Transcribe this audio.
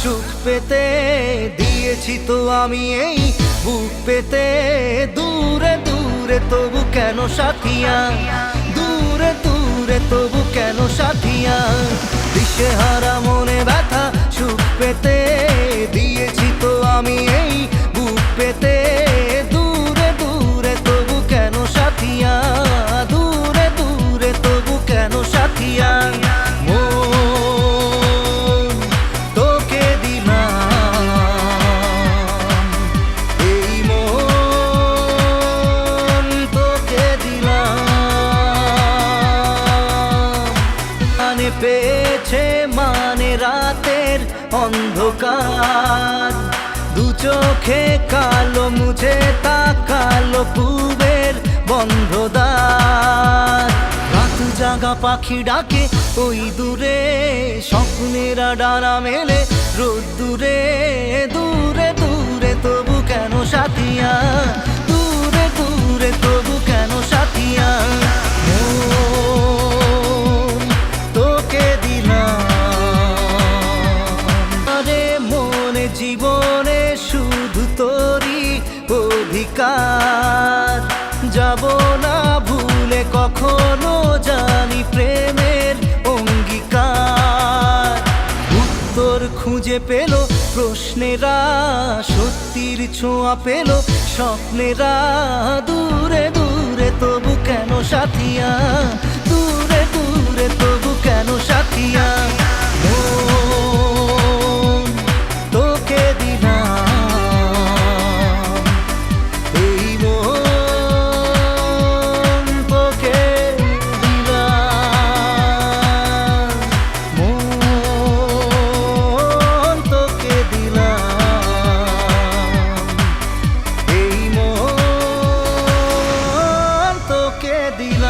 সুখ পেতে দিয়েছি তো আমি এই বুক পেতে দূরে দূরে তবু কেন সাথিয়া দূরে দূরে তবু কেন সাথিয়া দিশেহারা মনে ব্যথা সুখ পেতে দিয়েছি তো আমি এই বুক পেতে দূরে দূরে তবু কেন সাথিয়া দূরে দূরে তবু কেন সাথিয়া পেয়েছে মানে রাতের অন্ধকার দু চোখে কালো মুছে তাকালো পূবের বন্ধ দ্বার রাত জাগা পাখি ডাকে ওই দূরে স্বপ্নেরা ডানা মেলে রোদ্দুরে দূরে দূরে তবু কেন সাথিয়া দূরে দূরে তবু কেন সাথিয়া জীবনে শুধু তোরই অধিকার যাব না ভুলে কখনো জানি প্রেমের অঙ্গীকার উত্তর খুঁজে পেল প্রশ্নেরা সত্যির ছোঁয়া পেল স্বপ্নেরা দূরে দূরে তবু কেন সাথিয়া দূরে দূরে তবু কেন সাথিয়া দিল